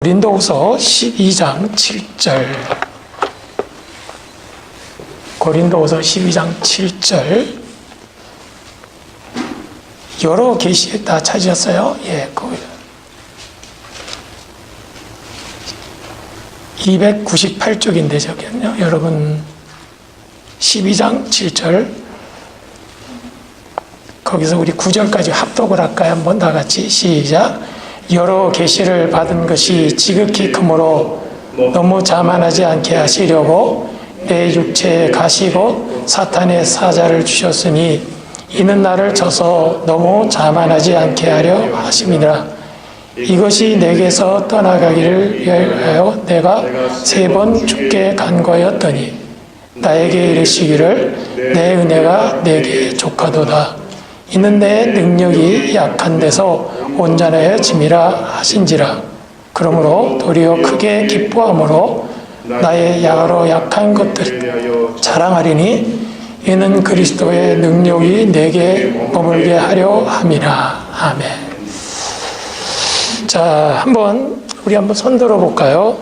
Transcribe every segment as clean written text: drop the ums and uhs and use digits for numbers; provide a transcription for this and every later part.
고린도후서 12장 7절. 고린도후서 12장 7절. 여러 계시에 다 찾으셨어요? 예, 298쪽인데 저기요. 여러분 12장 7절. 거기서 우리 9절까지 합독을 할까요? 한번 다 같이 시작. 여러 계시를 받은 것이 지극히 크므로 너무 자만하지 않게 하시려고 내 육체에 가시고 사탄의 사자를 주셨으니 이는 나를 쳐서 너무 자만하지 않게 하려 하심이니라. 이것이 내게서 떠나가기를 위하여 내가 3번 주께 간구하였더니 나에게 이르시기를 내 은혜가 내게 족하도다. 이는 내 능력이 약한 데서 온전하여짐이라 하신지라. 그러므로 도리어 크게 기뻐함으로 나의 여러 약한 것들을 자랑하리니 이는 그리스도의 능력이 내게 머물게 하려 함이라. 아멘. 자, 우리 한번 손들어 볼까요?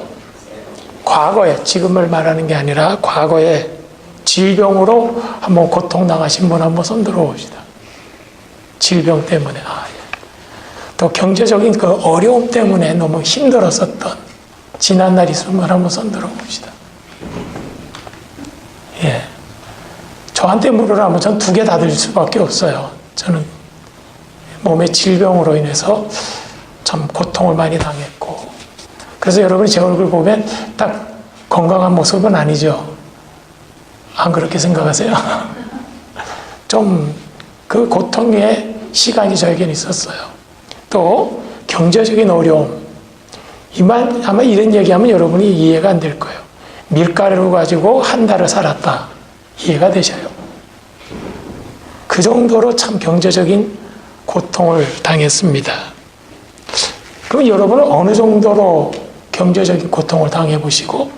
과거에, 지금을 말하는 게 아니라 과거에 질병으로 한번 고통당하신 분 한번 손들어 봅시다. 질병 때문에, 또 경제적인 그 어려움 때문에 너무 힘들었었던 지난날 있으면 한번 손들어 봅시다. 예. 저한테 물으라면 전 2개 다 드릴 수밖에 없어요. 저는 몸의 질병으로 인해서 참 고통을 많이 당했고, 그래서 여러분이 제 얼굴 보면 딱 건강한 모습은 아니죠. 안 그렇게 생각하세요? 좀 그 고통의 시간이 저에겐 있었어요. 또 경제적인 어려움, 아마 이런 얘기하면 여러분이 이해가 안 될 거예요. 밀가루를 가지고 한 달을 살았다. 이해가 되셔요? 그 정도로 참 경제적인 고통을 당했습니다. 그럼 여러분은 어느 정도로 경제적인 고통을 당해보시고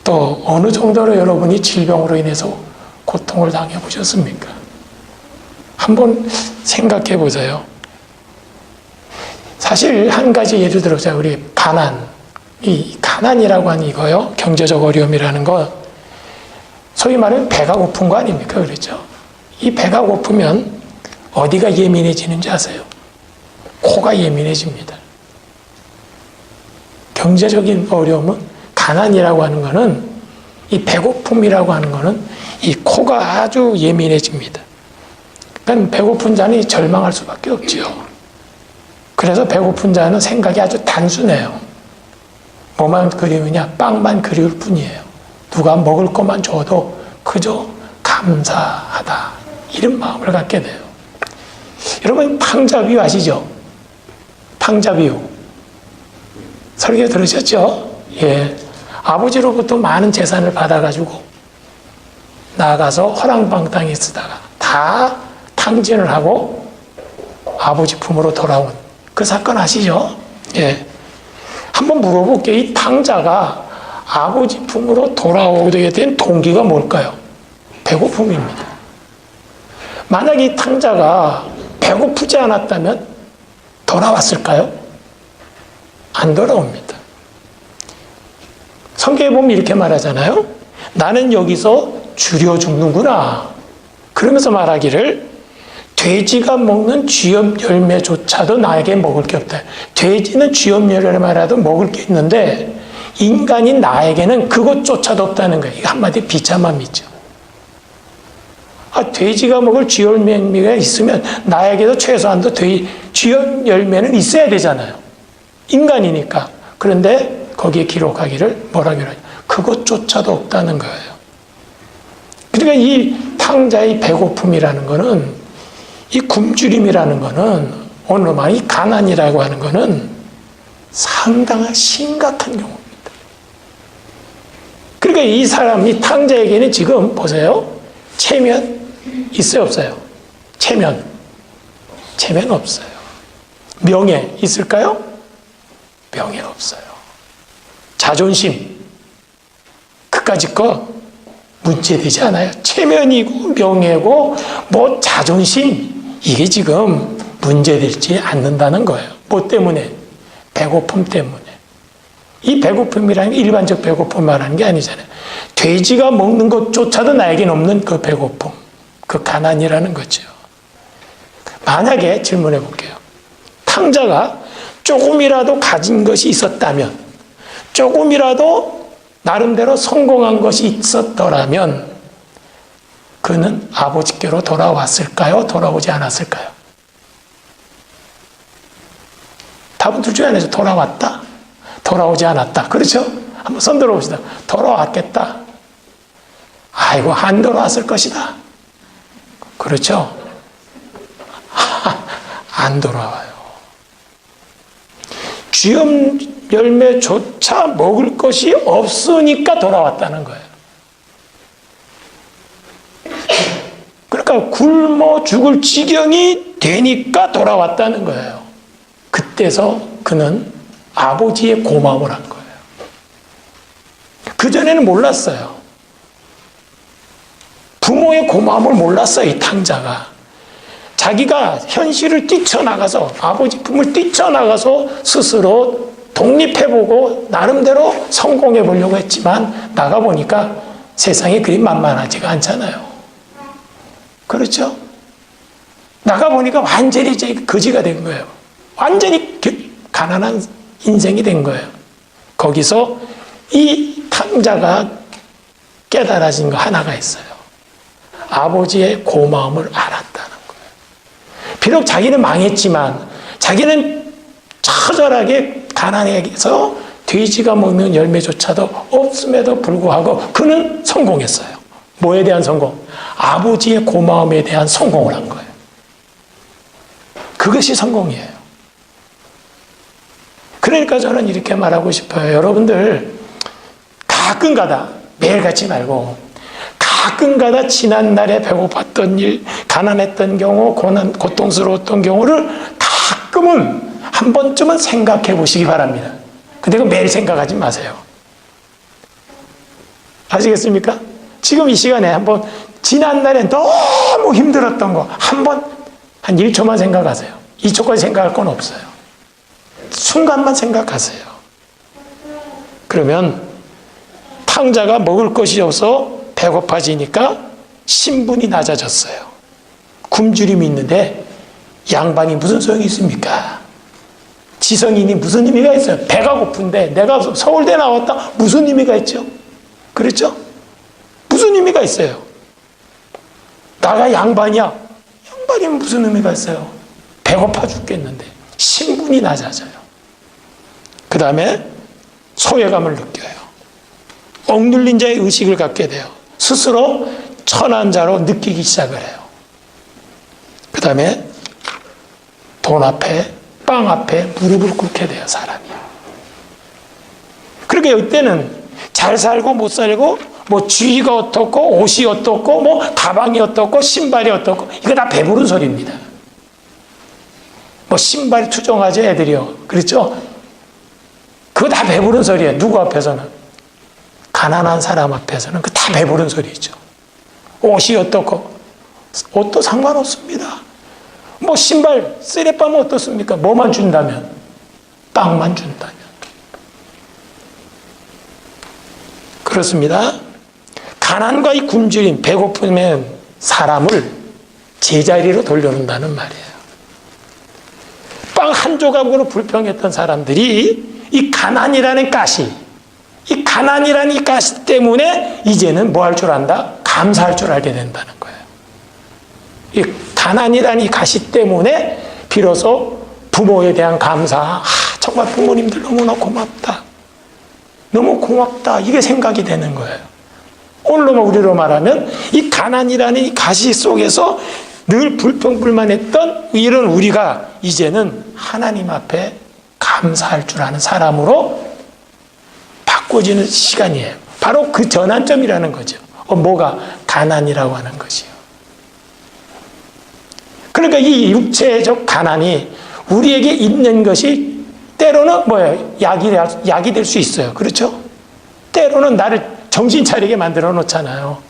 또 어느 정도로 여러분이 질병으로 인해서 고통을 당해보셨습니까? 한번 생각해 보세요. 사실 한 가지 예를 들어서 우리 이 가난이라고 하는 이거요, 경제적 어려움이라는 거, 소위 말하면 배가 고픈 거 아닙니까? 그렇죠? 이 배가 고프면 어디가 예민해지는지 아세요? 코가 예민해집니다. 경제적인 어려움은, 가난이라고 하는 거는, 이 배고픔이라고 하는 거는 이 코가 아주 예민해집니다. 그러니까 배고픈 자는 절망할 수밖에 없지요. 그래서 배고픈 자는 생각이 아주 단순해요. 뭐만 그리우냐? 빵만 그리울 뿐이에요. 누가 먹을 것만 줘도 그저 감사하다, 이런 마음을 갖게 돼요. 여러분 탕자비유 아시죠? 탕자비유 설교 들으셨죠? 예. 아버지로부터 많은 재산을 받아가지고 나가서 허랑방탕에 쓰다가 다 탕진을 하고 아버지 품으로 돌아온 그 사건 아시죠? 예. 한번 물어볼게요. 이 탕자가 아버지 품으로 돌아오게 된 동기가 뭘까요? 배고픔입니다. 만약 이 탕자가 배고프지 않았다면 돌아왔을까요? 안 돌아옵니다. 성경에 보면 이렇게 말하잖아요. 나는 여기서 줄여 죽는구나. 그러면서 말하기를 돼지가 먹는 쥐염 열매조차도 나에게 먹을 게 없다. 돼지는 쥐염 열매라도 먹을 게 있는데 인간인 나에게는 그것조차도 없다는 거예요. 이거 한마디 비참함이죠. 돼지가 먹을 쥐염 열매가 있으면 나에게도 최소한도 쥐염 열매는 있어야 되잖아요. 인간이니까. 그런데 거기에 기록하기를 뭐라고 하냐? 그것조차도 없다는 거예요. 그러니까 이 탕자의 배고픔이라는 거는, 이 굶주림이라는 거는, 오늘 말 이 가난이라고 하는 거는 상당한 심각한 경우입니다. 그러니까 이 사람이 탕자에게는 지금 보세요. 체면 있어요, 없어요? 체면 없어요. 명예 있을까요? 명예 없어요. 자존심, 그까짓 거 문제되지 않아요. 체면이고 명예고 뭐 자존심, 이게 지금 문제되지 않는다는 거예요. 뭐 때문에? 배고픔 때문에. 이 배고픔이라는 게 일반적 배고픔 말하는 게 아니잖아요. 돼지가 먹는 것조차도 나에겐 없는 그 배고픔, 그 가난이라는 거죠. 만약에 질문해 볼게요. 탕자가 조금이라도 가진 것이 있었다면, 조금이라도 나름대로 성공한 것이 있었더라면 그는 아버지께로 돌아왔을까요? 돌아오지 않았을까요? 답은 둘 중에 하나죠. 돌아왔다, 돌아오지 않았다. 그렇죠? 한번 손 들어봅시다. 돌아왔겠다. 아이고, 안 돌아왔을 것이다. 그렇죠? 안 돌아와요. 쥐염 열매조차 먹을 것이 없으니까 돌아왔다는 거예요. 그러니까 굶어 죽을 지경이 되니까 돌아왔다는 거예요. 그때서 그는 아버지의 고마움을 한 거예요. 그전에는 몰랐어요. 부모의 고마움을 몰랐어요, 이 탕자가. 자기가 현실을 뛰쳐나가서, 아버지 품을 뛰쳐나가서 스스로 독립해보고 나름대로 성공해보려고 했지만 나가보니까 세상이 그리 만만하지가 않잖아요. 그렇죠? 나가보니까 완전히 이제 거지가 된 거예요. 완전히 가난한 인생이 된 거예요. 거기서 이 탕자가 깨달아진 거 하나가 있어요. 아버지의 고마움을 알았다는 거예요. 비록 자기는 망했지만 자기는 처절하게 가난해서 돼지가 먹는 열매조차도 없음에도 불구하고 그는 성공했어요. 뭐에 대한 성공? 아버지의 고마움에 대한 성공을 한 거예요. 그것이 성공이에요. 그러니까 저는 이렇게 말하고 싶어요. 여러분들 가끔가다, 매일같이 말고 가끔가다 지난날에 배고팠던 일, 가난했던 경우, 고통스러웠던 경우를 가끔은 한 번쯤은 생각해 보시기 바랍니다. 근데 그 매일 생각하지 마세요. 아시겠습니까? 지금 이 시간에 한번 지난날에 너무 힘들었던 거 한번 한 1초만 생각하세요. 2초까지 생각할 건 없어요. 순간만 생각하세요. 그러면 탕자가 먹을 것이 없어 배고파지니까 신분이 낮아졌어요. 굶주림이 있는데 양반이 무슨 소용이 있습니까? 지성인이 무슨 의미가 있어요? 배가 고픈데 내가 서울대 나왔다? 무슨 의미가 있죠? 그렇죠? 무슨 의미가 있어요? 나가 양반이야. 양반이면 무슨 의미가 있어요? 배고파 죽겠는데 신분이 낮아져요. 그 다음에 소외감을 느껴요. 억눌린 자의 의식을 갖게 돼요. 스스로 천한 자로 느끼기 시작을 해요. 그 다음에 돈 앞에, 빵 앞에 무릎을 꿇게 돼요, 사람이. 그러니까 이때는 잘 살고 못 살고 뭐 주위가 어떻고 옷이 어떻고 뭐 가방이 어떻고 신발이 어떻고 이거 다 배부른 소리입니다. 뭐 신발이 투정하죠, 애들이요. 그렇죠? 그거 다 배부른 소리예요. 누구 앞에서는? 가난한 사람 앞에서는 그 다 배부른 소리죠. 옷이 어떻고 옷도 상관없습니다. 뭐 신발 쓰레빠면 어떻습니까? 뭐만 준다면? 빵만 준다면. 그렇습니다. 가난과 이 굶주림, 배고프면 사람을 제자리로 돌려놓는다는 말이에요. 빵 한 조각으로 불평했던 사람들이 이 가난이라는 가시, 이 가난이라는 이 가시 때문에 이제는 뭐 할 줄 안다? 감사할 줄 알게 된다는 거예요. 이 가난이라는 이 가시 때문에 비로소 부모에 대한 감사, 정말 부모님들 너무나 고맙다. 너무 고맙다. 이게 생각이 되는 거예요. 오늘로 우리로 말하면 이 가난이라는 이 가시 속에서 늘 불평불만했던 이런 우리가 이제는 하나님 앞에 감사할 줄 아는 사람으로 바꿔지는 시간이에요. 바로 그 전환점이라는 거죠. 뭐가? 가난이라고 하는 것이요. 그러니까 이 육체적 가난이 우리에게 있는 것이 때로는 뭐예요? 약이 될 수 있어요. 그렇죠? 때로는 나를 정신 차리게 만들어 놓잖아요.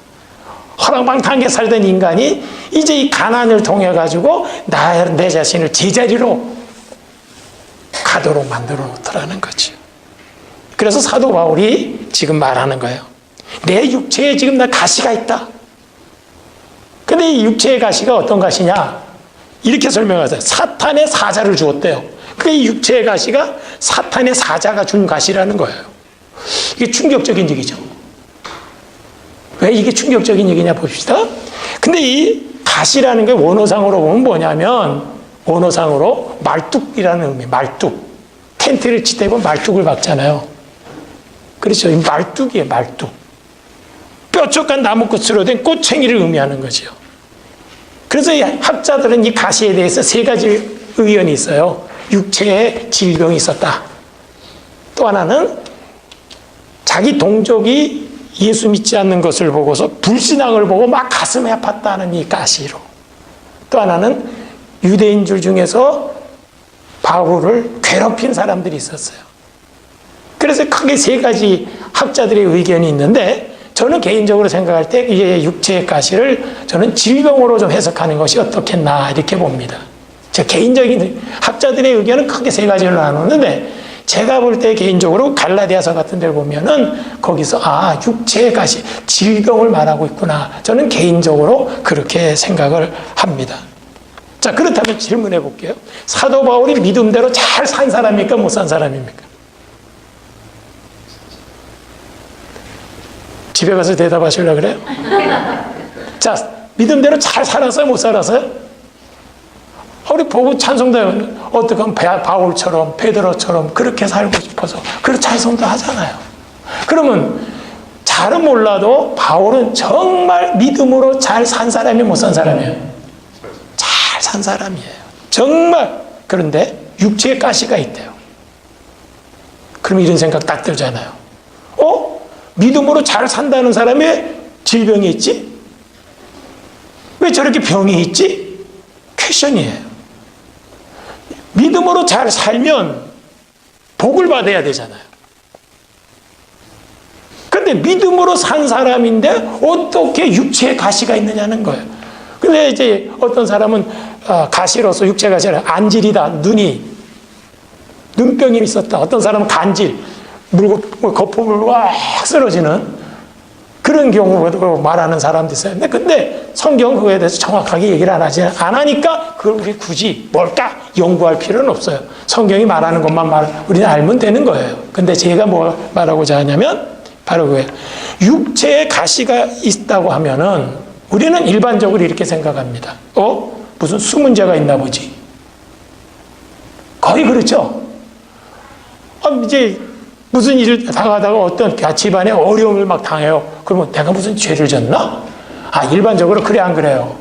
허랑방탕하게 살던 인간이 이제 이 가난을 통해 가지고 내 자신을 제자리로 가도록 만들어 놓더라는 거죠. 그래서 사도 바울이 지금 말하는 거예요. 내 육체에 지금 나 가시가 있다. 근데 이 육체의 가시가 어떤 가시냐? 이렇게 설명하세요. 사탄의 사자를 주었대요. 그 이 육체의 가시가 사탄의 사자가 준 가시라는 거예요. 이게 충격적인 얘기죠. 왜 이게 충격적인 얘기냐 봅시다. 근데 이 가시라는 게 원어상으로 보면 뭐냐면, 원어상으로 말뚝이라는 의미, 말뚝. 텐트를 칠 때 보면 말뚝을 박잖아요. 그렇죠. 이 말뚝이에요, 말뚝. 뾰족한 나무꽃으로 된 꽃챙이를 의미하는 거죠. 그래서 이 학자들은 이 가시에 대해서 세 가지 의견이 있어요. 육체에 질병이 있었다. 또 하나는 자기 동족이 예수 믿지 않는 것을 보고서 불신앙을 보고 막 가슴이 아팠다는 이 가시로. 또 하나는 유대인들 중에서 바울을 괴롭힌 사람들이 있었어요. 그래서 크게 세 가지 학자들의 의견이 있는데, 저는 개인적으로 생각할 때 이 육체의 가시를 저는 질병으로 좀 해석하는 것이 어떻겠나 이렇게 봅니다. 제 개인적인 학자들의 의견은 크게 세 가지로 나누는데, 제가 볼 때 개인적으로 갈라디아서 같은 데를 보면은 거기서 육체의 가시, 질병을 말하고 있구나. 저는 개인적으로 그렇게 생각을 합니다. 자, 그렇다면 질문해 볼게요. 사도 바울이 믿음대로 잘 산 사람입니까? 못 산 사람입니까? 집에 가서 대답하시려고 그래요? 자, 믿음대로 잘 살았어요? 못 살았어요? 우리 보고 찬송도 어떻게 하면 바울처럼 베드로처럼 그렇게 살고 싶어서 그런 찬송도 하잖아요. 그러면 잘은 몰라도 바울은 정말 믿음으로 잘 산 사람이 못 산 사람이에요? 잘 산 사람이에요. 정말. 그런데 육체에 가시가 있대요. 그럼 이런 생각 딱 들잖아요. 믿음으로 잘 산다는 사람이 질병이 있지? 왜 저렇게 병이 있지? 퀘션이에요. 믿음으로 잘 살면 복을 받아야 되잖아요. 근데 믿음으로 산 사람인데 어떻게 육체에 가시가 있느냐는 거예요. 근데 이제 어떤 사람은 가시로서 육체 가시를 안질이다. 눈병이 있었다. 어떤 사람은 간질. 거품을 확 쓰러지는 그런 경우도 말하는 사람도 있어요. 근데 성경 그거에 대해서 정확하게 얘기를 안 하니까 그걸 우리 굳이 뭘까 연구할 필요는 없어요. 성경이 말하는 것만 우리는 알면 되는 거예요. 근데 제가 뭐 말하고자 하냐면 바로 그거예요. 육체에 가시가 있다고 하면은 우리는 일반적으로 이렇게 생각합니다. 무슨 수문제가 있나 보지. 거의 그렇죠. 이제 무슨 일을 당하다가 어떤 집안에 어려움을 막 당해요. 그러면 내가 무슨 죄를 졌나? 일반적으로 그래 안 그래요?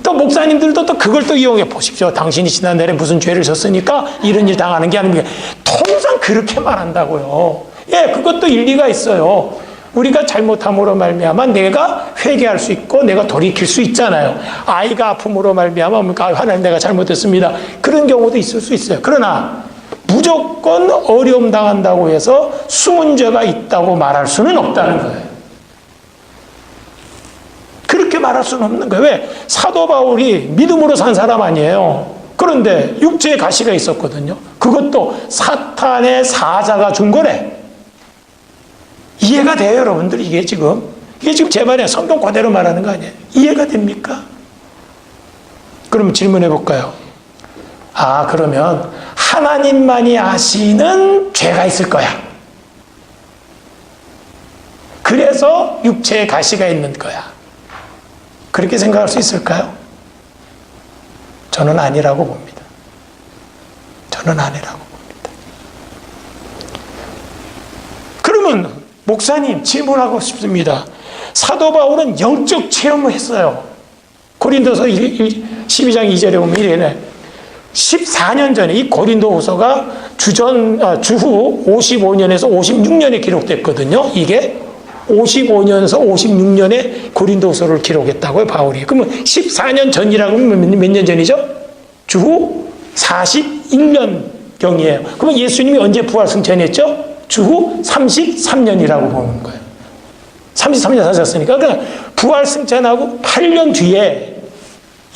또 목사님들도 또 그걸 또 이용해 보십시오. 당신이 지난날에 무슨 죄를 졌으니까 이런 일 당하는 게 아닙니까? 통상 그렇게 말한다고요. 예, 그것도 일리가 있어요. 우리가 잘못함으로 말미암아 내가 회개할 수 있고 내가 돌이킬 수 있잖아요. 아이가 아픔으로 말미암아 하나님 내가 잘못했습니다. 그런 경우도 있을 수 있어요. 그러나 무조건 어려움 당한다고 해서 수문제가 있다고 말할 수는 없다는 거예요. 그렇게 말할 수는 없는 거예요. 왜? 사도 바울이 믿음으로 산 사람 아니에요. 그런데 육체에 가시가 있었거든요. 그것도 사탄의 사자가 준 거래. 이해가 돼요, 여러분들? 이게 지금 제 말이에요. 성경 그대로 말하는 거 아니에요? 이해가 됩니까? 그러면 질문해 볼까요? 그러면 하나님만이 아시는 죄가 있을 거야. 그래서 육체에 가시가 있는 거야. 그렇게 생각할 수 있을까요? 저는 아니라고 봅니다. 저는 아니라고 봅니다. 그러면 목사님 질문하고 싶습니다. 사도 바울은 영적 체험을 했어요. 고린도서 12장 2절에 보면 이래요. 14년 전에 이 고린도후서가 주후 55년에서 56년에 기록됐거든요. 이게 55년에서 56년에 고린도후서를 기록했다고요, 바울이. 그러면 14년 전이라고 하면 몇 년 전이죠? 주후 41년경이에요. 그러면 예수님이 언제 부활 승천했죠? 주후 33년이라고 보는 거예요. 33년 사셨으니까. 그러니까 부활 승천하고 8년 뒤에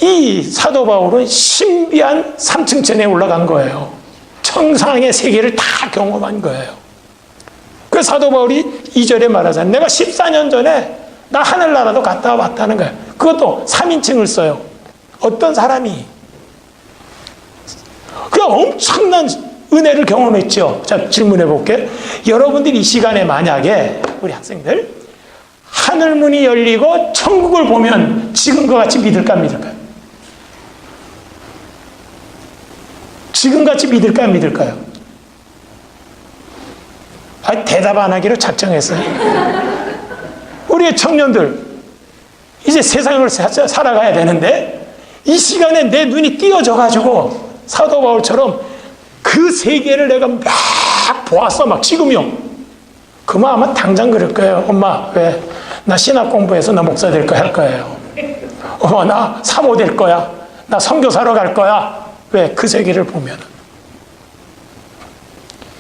이 사도 바울은 신비한 3층천에 올라간 거예요. 천상의 세계를 다 경험한 거예요. 그 사도 바울이 2절에 말하잖아요. 내가 14년 전에 나 하늘나라도 갔다 왔다는 거예요. 그것도 3인칭을 써요. 어떤 사람이 그 엄청난 은혜를 경험했죠. 자, 질문해 볼게요. 여러분들이 이 시간에 만약에 우리 학생들 하늘문이 열리고 천국을 보면 지금과 같이 믿을까 안 믿을까요? 지금같이 믿을까 안 믿을까요? 대답 안 하기로 작정했어요. 우리의 청년들 이제 세상을 살아가야 되는데 이 시간에 내 눈이 띄어져 가지고 사도 바울처럼 그 세계를 내가 막 보았어. 막 지금요. 그만 아마 당장 그럴 거예요. 엄마 왜? 나 신학 공부해서 나 목사 될 거야 할 거예요. 엄마 나 사모 될 거야. 나 선교사로 갈 거야. 왜? 그 세계를 보면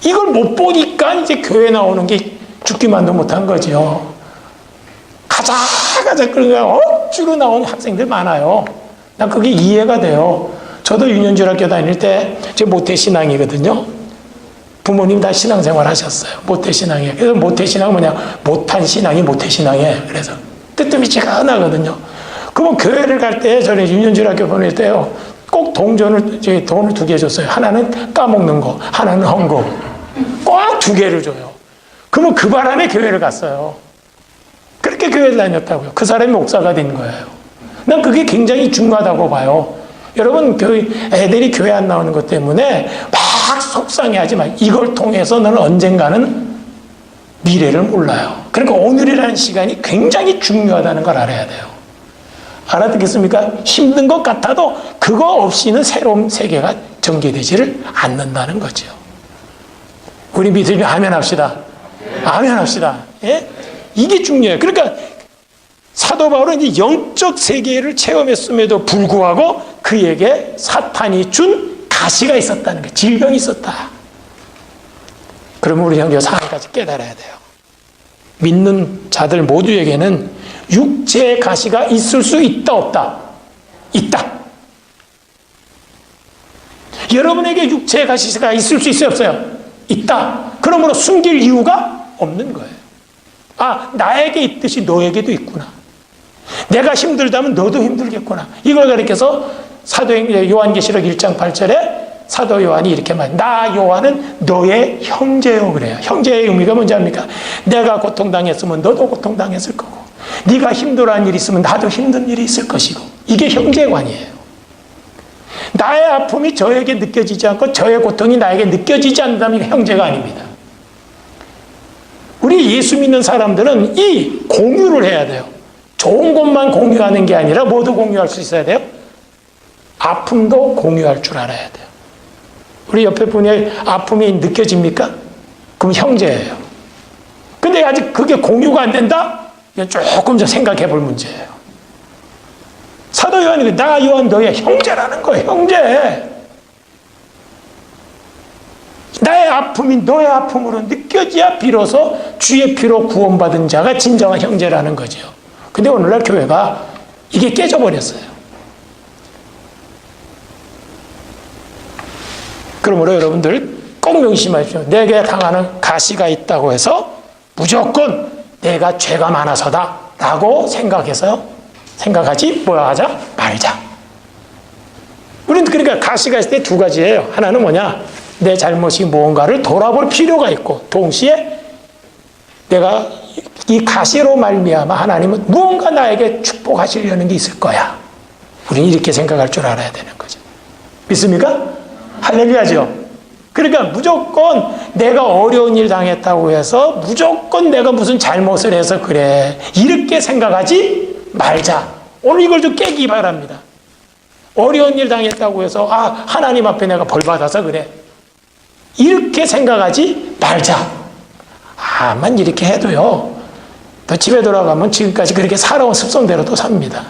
이걸 못 보니까 이제 교회 나오는 게 죽기만도 못한 거죠. 가자 그런 거 억지로 나온 학생들 많아요. 난 그게 이해가 돼요. 저도 유년중학교 다닐 때 제 모태신앙이거든요. 부모님 다 신앙생활 하셨어요. 모태신앙이에요. 그래서 모태신앙은 뭐냐? 못한 신앙이 모태신앙이에요. 그래서 뜨뜻미지가 하나거든요. 그러면 교회를 갈 때 저는 유년중학교 보낼 때요. 꼭 돈을 2개 줬어요. 하나는 까먹는 거, 하나는 헌금. 꼭 2개를 줘요. 그러면 그 바람에 교회를 갔어요. 그렇게 교회를 다녔다고요. 그 사람이 목사가 된 거예요. 난 그게 굉장히 중요하다고 봐요. 여러분, 애들이 교회 안 나오는 것 때문에 막 속상해하지 마. 이걸 통해서 너는 언젠가는 미래를 몰라요. 그러니까 오늘이라는 시간이 굉장히 중요하다는 걸 알아야 돼요. 알아듣겠습니까? 힘든 것 같아도 그거 없이는 새로운 세계가 전개되지를 않는다는 거죠. 우리 믿음이 아멘 합시다. 아멘 합시다. 예? 이게 중요해요. 그러니까 사도 바울은 이 영적 세계를 체험했음에도 불구하고 그에게 사탄이 준 가시가 있었다는 거예요. 질병이 있었다. 그러면 우리 형제 한 가지 깨달아야 돼요. 믿는 자들 모두에게는 육체의 가시가 있을 수 있다 없다? 있다. 여러분에게 육체의 가시가 있을 수 있어요 없어요? 있다. 그러므로 숨길 이유가 없는 거예요. 아, 나에게 있듯이 너에게도 있구나. 내가 힘들다면 너도 힘들겠구나. 이걸 가리켜서 요한계시록 1장 8절에 사도 요한이 이렇게 말해요. 나 요한은 너의 형제요 그래요. 형제의 의미가 뭔지 압니까? 내가 고통당했으면 너도 고통당했을 거고, 네가 힘들어한 일이 있으면 나도 힘든 일이 있을 것이고, 이게 형제관이에요. 나의 아픔이 저에게 느껴지지 않고 저의 고통이 나에게 느껴지지 않는다면 형제가 아닙니다. 우리 예수 믿는 사람들은 이 공유를 해야 돼요. 좋은 것만 공유하는 게 아니라 뭐도 공유할 수 있어야 돼요? 아픔도 공유할 줄 알아야 돼요. 우리 옆에 분의 아픔이 느껴집니까? 그럼 형제예요. 근데 아직 그게 공유가 안 된다? 이건 조금 더 생각해 볼 문제예요. 사도 요한이 나 요한 너의 형제라는 거예요. 형제. 나의 아픔이 너의 아픔으로 느껴져야 비로소 주의 피로 구원받은 자가 진정한 형제라는 거죠. 근데 오늘날 교회가 이게 깨져버렸어요. 그러므로 여러분들 꼭 명심하십시오. 내게 당하는 가시가 있다고 해서 무조건 내가 죄가 많아서다 라고 생각하지 하자 말자. 우리는 그러니까 가시가 있을 때 2가지예요. 하나는 뭐냐? 내 잘못이 무언가를 돌아볼 필요가 있고, 동시에 내가 이 가시로 말미암아 하나님은 무언가 나에게 축복하시려는 게 있을 거야. 우리는 이렇게 생각할 줄 알아야 되는 거죠. 믿습니까? 할렐루야죠. 그러니까 무조건 내가 어려운 일 당했다고 해서 무조건 내가 무슨 잘못을 해서 그래, 이렇게 생각하지 말자. 오늘 이걸 좀 깨기 바랍니다. 어려운 일 당했다고 해서 하나님 앞에 내가 벌 받아서 그래, 이렇게 생각하지 말자. 만 이렇게 해도요, 또 집에 돌아가면 지금까지 그렇게 살아온 습성대로 또 삽니다.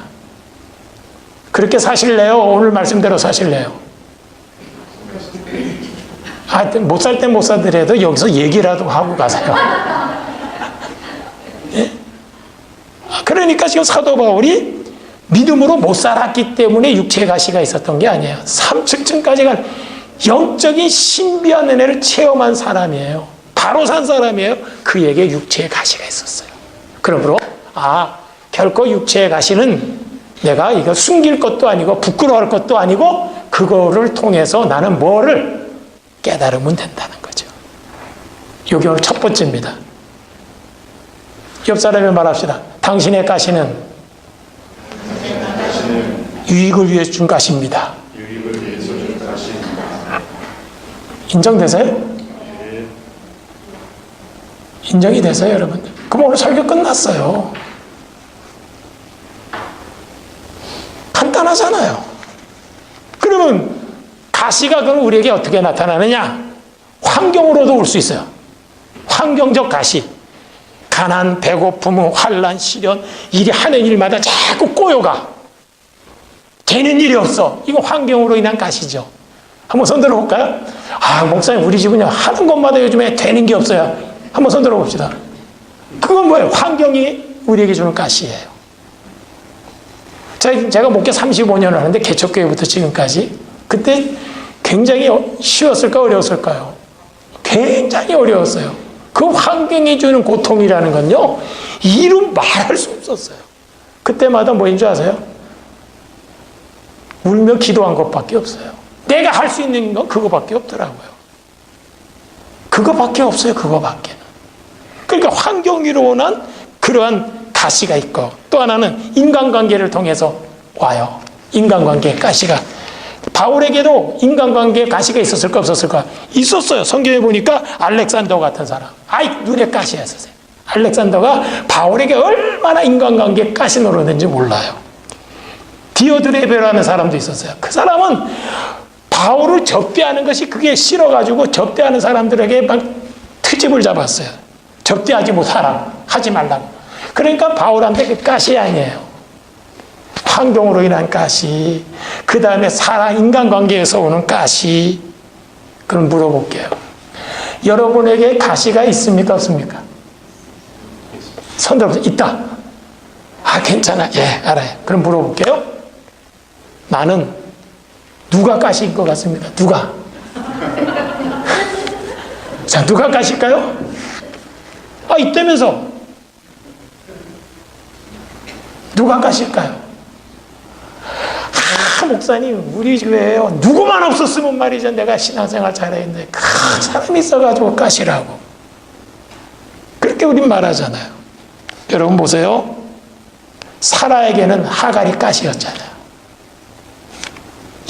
그렇게 사실래요? 오늘 말씀대로 사실래요? 못 살 땐 못 사더라도 여기서 얘기라도 하고 가세요. 예? 그러니까 지금 사도 바울이 믿음으로 못 살았기 때문에 육체의 가시가 있었던 게 아니에요. 3층까지 간 영적인 신비한 은혜를 체험한 사람이에요. 바로 산 사람이에요. 그에게 육체의 가시가 있었어요. 그러므로 결코 육체의 가시는 내가 이거 숨길 것도 아니고 부끄러워할 것도 아니고 그거를 통해서 나는 뭐를 깨달으면 된다는 거죠. 이게 오늘 첫 번째입니다. 옆 사람에 말합시다. 당신의 가시는 유익을 위해서 준 가시입니다. 인정되세요? 인정이 되세요, 여러분들? 그럼 오늘 설교 끝났어요. 간단하잖아요. 그러면 가시가 그럼 우리에게 어떻게 나타나느냐? 환경으로도 올 수 있어요. 환경적 가시. 가난, 배고픔, 환난, 시련, 일이 하는 일마다 자꾸 꼬여가. 되는 일이 없어. 이거 환경으로 인한 가시죠. 한번 손 들어볼까요? 목사님, 우리 집은요, 하는 것마다 요즘에 되는 게 없어요. 한번 손 들어봅시다. 그건 뭐예요? 환경이 우리에게 주는 가시예요. 제가 목회 35년을 하는데, 개척교회부터 지금까지. 그때 굉장히 쉬웠을까, 어려웠을까요? 굉장히 어려웠어요. 그 환경이 주는 고통이라는 건요, 이루 말할 수 없었어요. 그때마다 뭐인 줄 아세요? 울며 기도한 것밖에 없어요. 내가 할 수 있는 건 그거밖에 없더라고요. 그거밖에 없어요, 그거밖에는. 그러니까 환경으로 오는 그러한 가시가 있고, 또 하나는 인간관계를 통해서 와요. 인간관계의 가시가. 바울에게도 인간관계의 가시가 있었을까, 없었을까? 있었어요. 성경에 보니까 알렉산더 같은 사람. 눈에 가시였었어요. 알렉산더가 바울에게 얼마나 인간관계에 가시 노렸는지 몰라요. 디오드레베라는 사람도 있었어요. 그 사람은 바울을 접대하는 것이 그게 싫어가지고 접대하는 사람들에게 막 트집을 잡았어요. 접대하지 못하라. 하지 말라고. 그러니까 바울한테 그 가시 아니에요. 환경으로 인한 가시, 그 다음에 사람, 인간관계에서 오는 가시. 그럼 물어볼게요. 여러분에게 가시가 있습니까, 없습니까? 손 들어보세요. 있다. 괜찮아. 예, 알아요. 그럼 물어볼게요. 나는 누가 가시인 것 같습니다. 누가? 자, 누가 가실까요? 있다면서. 누가 가실까요? 목사님, 우리 교회에요, 누구만 없었으면 말이죠, 내가 신앙생활 잘했는데 큰 사람이 있어가지고 가시라고. 그렇게 우린 말하잖아요. 여러분 보세요. 사라에게는 하갈이 가시였잖아요.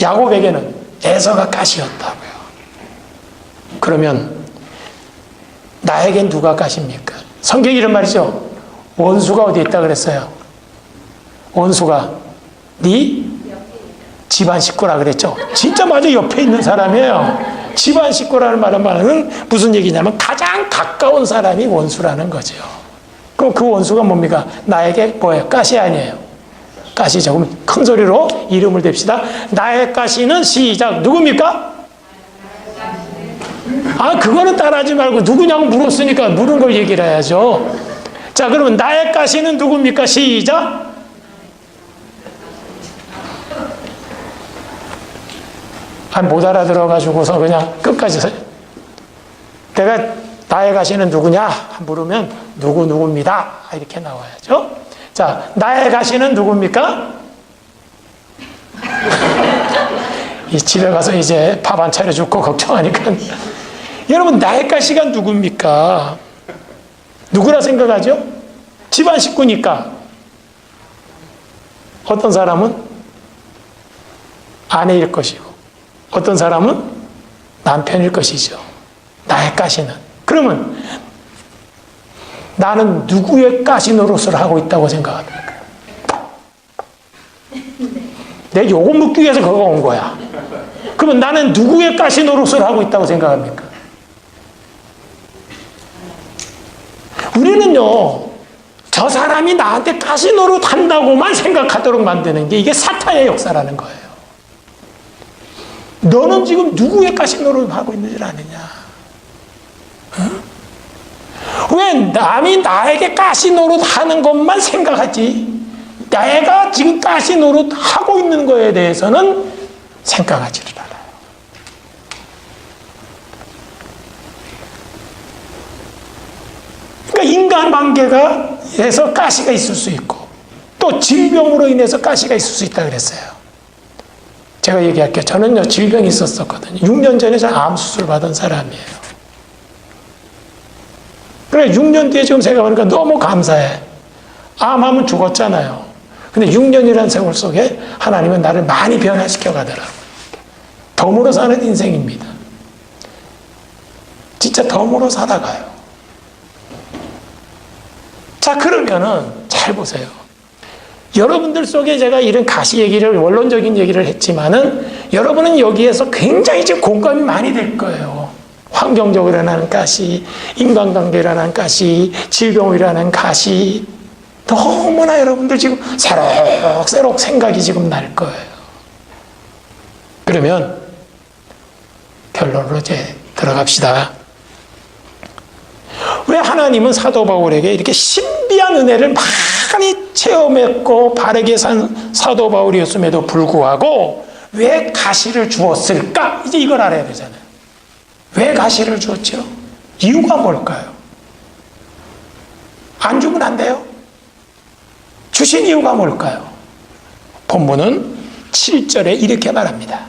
야곱에게는 에서가 가시였다고요. 그러면 나에겐 누가 가십니까? 성경이 이런 말이죠. 원수가 어디 있다 그랬어요? 원수가 네 집안 식구라 그랬죠. 진짜 맞아, 옆에 있는 사람이에요. 집안 식구라는 말은 무슨 얘기냐면 가장 가까운 사람이 원수라는 거죠. 그럼 그 원수가 뭡니까? 나에게 뭐예요? 가시 아니에요. 가시죠. 그럼 큰 소리로 이름을 댑시다. 나의 가시는 시작. 누굽니까? 그거는 따라하지 말고 누구냐고 물었으니까 물은 걸 얘기를 해야죠. 자, 그러면 나의 가시는 누굽니까? 시작. 못 알아들어가지고서 그냥 끝까지 내가 나의 가시는 누구냐 물으면 누구입니다 이렇게 나와야죠. 자, 나의 가시는 누굽니까? 이 집에 가서 이제 밥 안 차려주고 걱정하니까 여러분, 나의 가시가 누굽니까? 누구라 생각하죠? 집안 식구니까. 어떤 사람은 아내일 것이고 어떤 사람은 남편일 것이죠. 나의 가시는. 그러면 나는 누구의 가시 노릇을 하고 있다고 생각합니까? 내 요거 묻기 위해서 그거 온 거야. 그러면 나는 누구의 가시 노릇을 하고 있다고 생각합니까? 우리는요, 저 사람이 나한테 가시 노릇 한다고만 생각하도록 만드는 게 이게 사탄의 역사라는 거예요. 너는 지금 누구의 가시 노릇을 하고 있는 줄 아느냐? 왜 남이 나에게 가시 노릇 하는 것만 생각하지, 내가 지금 가시 노릇 하고 있는 거에 대해서는 생각하지를 않아요. 그러니까 인간관계가 해서 가시가 있을 수 있고 또 질병으로 인해서 가시가 있을 수 있다 그랬어요. 제가 얘기할게요. 저는요 질병이 있었거든요. 6년 전에 저는 암 수술 받은 사람이에요. 그래 6년 뒤에 지금 생각해보니까 너무 감사해. 암하면 죽었잖아요. 근데 6년이라는 세월 속에 하나님은 나를 많이 변화시켜 가더라고요. 덤으로 사는 인생입니다. 진짜 덤으로 살아가요. 자, 그러면은 잘 보세요. 여러분들 속에 제가 이런 가시 얘기를, 원론적인 얘기를 했지만은 여러분은 여기에서 굉장히 지금 공감이 많이 될 거예요. 환경적으로 일어나는 가시, 인간관계로 일어나는 가시, 질병으로 일어나는 가시. 너무나 여러분들 지금 새록새록 생각이 지금 날 거예요. 그러면 결론으로 이제 들어갑시다. 왜 하나님은 사도 바울에게 이렇게 신비한 은혜를 많이 체험했고 바르게 산 사도 바울이었음에도 불구하고 왜 가시를 주었을까? 이제 이걸 알아야 되잖아요. 왜 가시를 주었죠? 이유가 뭘까요? 안 주면 안 돼요? 주신 이유가 뭘까요? 본문은 7절에 이렇게 말합니다.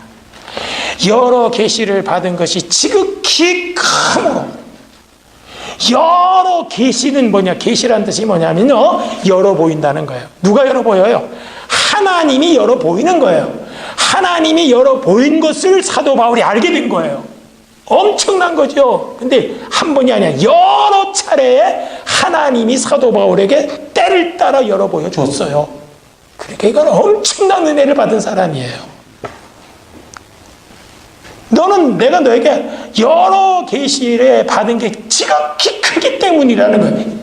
여러 계시를 받은 것이 지극히 크므로. 여러 계시는 뭐냐? 계시란 뜻이 뭐냐면요, 열어 보인다는 거예요. 누가 열어 보여요? 하나님이 열어 보이는 거예요. 하나님이 열어 보인 것을 사도 바울이 알게 된 거예요. 엄청난 거죠. 근데 한 번이 아니라 여러 차례에 하나님이 사도 바울에게 때를 따라 열어 보여줬어요. 그러니까 이건 엄청난 은혜를 받은 사람이에요. 너는 내가 너에게 여러 계시를 받은 게 지극히 크기 때문이라는 거예요.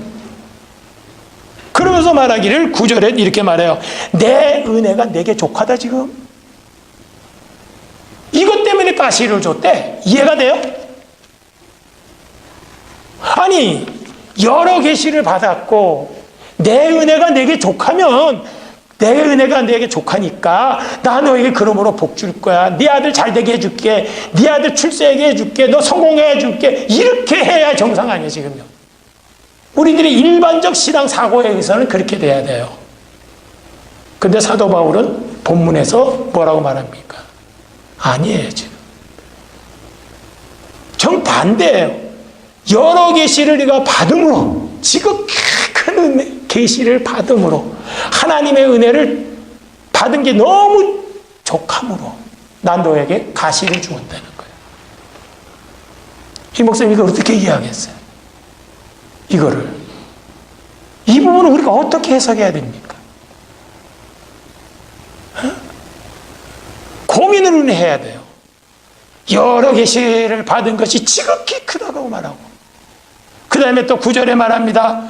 그러면서 말하기를 9절에 이렇게 말해요. 내 은혜가 내게 족하다 지금. 이것 때문에 가시를 줬대. 이해가 돼요? 아니 여러 계시를 받았고 내 은혜가 내게 족하면 내 은혜가 내게 족하니까 나 너에게 그러므로 복 줄 거야. 네 아들 잘 되게 해줄게. 네 아들 출세하게 해줄게. 너 성공해 해줄게. 이렇게 해야 정상 아니에요 지금요. 우리들의 일반적 신앙 사고에 의해서는 그렇게 돼야 돼요. 근데 사도 바울은 본문에서 뭐라고 말합니까? 아니에요 지금. 정반대예요. 여러 계시를 네가 받음으로, 지극히 큰 계시를 받음으로, 하나님의 은혜를 받은 게 너무 족함으로 난 너에게 가시를 주었다는 거예요. 이 목사님 이걸 어떻게 이해하겠어요? 이거를, 이 부분을 우리가 어떻게 해석해야 됩니까? 고민을 해야 돼요. 여러 계시를 받은 것이 지극히 크다고 말하고, 그 다음에 또 9절에 말합니다.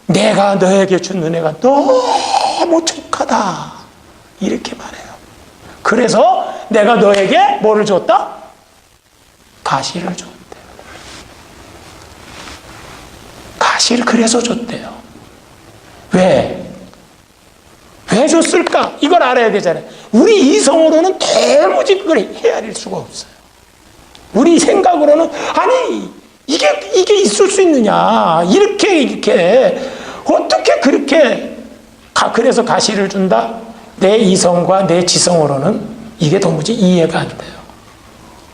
내가 너에게 준 은혜가 너무 족하다 이렇게 말해요. 그래서 내가 너에게 뭐를 줬다? 가시를 줬대요. 가시를 그래서 줬대요. 왜? 왜 줬을까? 이걸 알아야 되잖아요. 우리 이성으로는 도무지 그걸 헤아릴 수가 없어요. 우리 생각으로는 아니 이게 있을 수 있느냐, 이렇게 어떻게 그렇게 그래서 가시를 준다? 내 이성과 내 지성으로는 이게 도무지 이해가 안 돼요.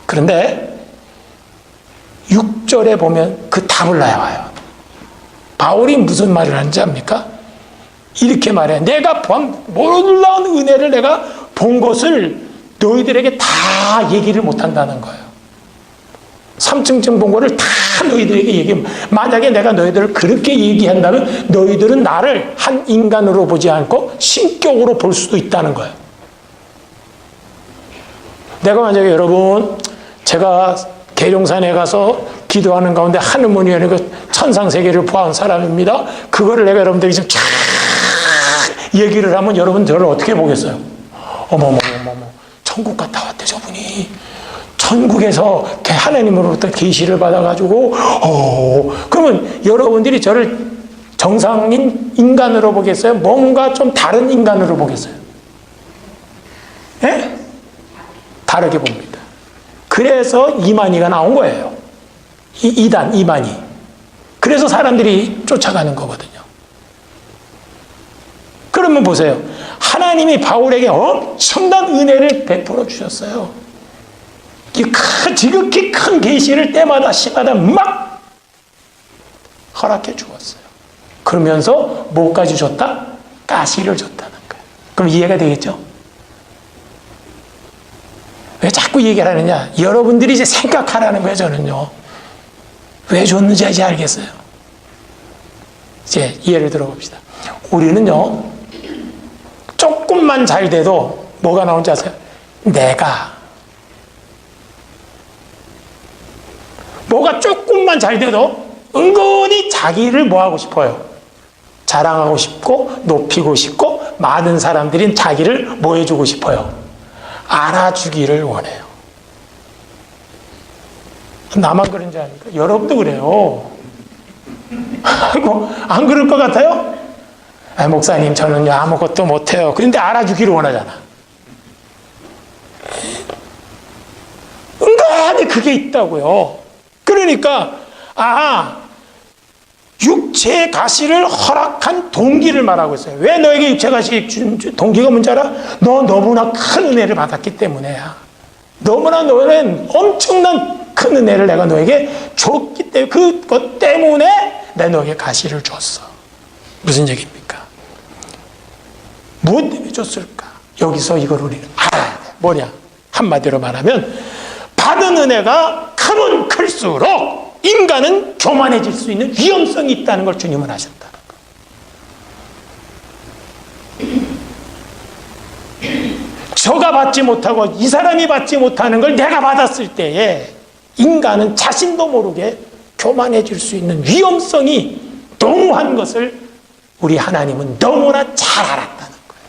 그런데 6절에 보면 그 답을 나와요. 바울이 무슨 말을 하는지 압니까? 이렇게 말해. 내가 본 놀라운 은혜를 내가 본 것을 너희들에게 다 얘기를 못한다는 거예요. 3층 정보를 다 너희들에게 얘기해. 만약에 내가 너희들을 그렇게 얘기한다면 너희들은 나를 한 인간으로 보지 않고 신격으로 볼 수도 있다는 거예요. 내가 만약에 여러분, 제가 계룡산에 가서 기도하는 가운데 하느문이라는 그 천상세계를 보아온 사람입니다. 그거를 내가 여러분들에게 지금 쫙 얘기를 하면 여러분 저를 어떻게 보겠어요? 어머머머머, 천국 갔다 왔대 저분이. 천국에서 하나님으로부터 계시를 받아가지고 그러면 여러분들이 저를 정상인 인간으로 보겠어요? 뭔가 좀 다른 인간으로 보겠어요? 예? 다르게 봅니다. 그래서 이만희가 나온 거예요. 이단 이만희. 그래서 그래서 사람들이 쫓아가는 거거든요. 그러면 보세요. 하나님이 바울에게 엄청난 은혜를 베풀어 주셨어요. 지극히 큰 계시를 때마다 시마다 막 허락해 주었어요. 그러면서 뭐까지 줬다? 가시를 줬다는 거예요. 그럼 이해가 되겠죠? 왜 자꾸 얘기를 하느냐? 여러분들이 이제 생각하라는 거예요, 저는요. 왜 줬는지 이제 알겠어요. 이제 예를 들어봅시다. 우리는요, 조금만 잘 돼도 뭐가 나오는지 아세요? 뭐가 조금만 잘 돼도 은근히 자기를 뭐 하고 싶어요? 자랑하고 싶고 높이고 싶고 많은 사람들이 자기를 뭐 해주고 싶어요? 알아주기를 원해요. 나만 그런 줄 아닙니까? 여러분도 그래요. 아이고, 안 그럴 것 같아요? 목사님, 저는요 아무것도 못해요. 그런데 알아주기를 원하잖아. 은근히 그게 있다고요. 그러니까 육체의 가시를 허락한 동기를 말하고 있어요. 왜 너에게 육체의 가시 준 동기가 뭔지 알아? 너 너무나 큰 은혜를 받았기 때문에야. 너무나 너는 엄청난 큰 은혜를 내가 너에게 줬기 때문에, 그것 때문에 내가 너에게 가시를 줬어. 무슨 얘기입니까? 무엇 때문에 줬을까? 여기서 이걸 우리는 알아야 돼. 뭐냐? 한마디로 말하면 받은 은혜가 크면 클수록 인간은 교만해질 수 있는 위험성이 있다는 걸 주님은 아셨다는 거예요. 저가 받지 못하고 이 사람이 받지 못하는 걸 내가 받았을 때에 인간은 자신도 모르게 교만해질 수 있는 위험성이 농후한 것을 우리 하나님은 너무나 잘 알았다는 거예요.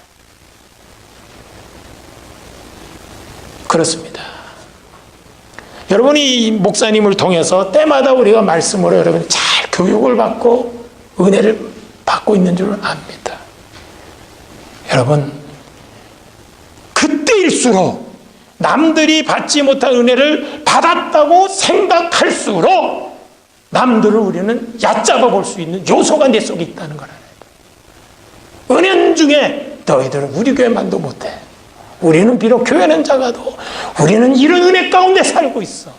그렇습니다. 여러분이 목사님을 통해서 때마다 우리가 말씀으로 여러분 잘 교육을 받고 은혜를 받고 있는 줄 압니다. 여러분, 그때일수록 남들이 받지 못한 은혜를 받았다고 생각할수록 남들을 우리는 얕잡아 볼 수 있는 요소가 내 속에 있다는 걸 알아요. 은연 중에 너희들은 우리 교회만도 못해. 우리는 비록 교회는 작아도 우리는 이런 은혜 가운데 살고 있어.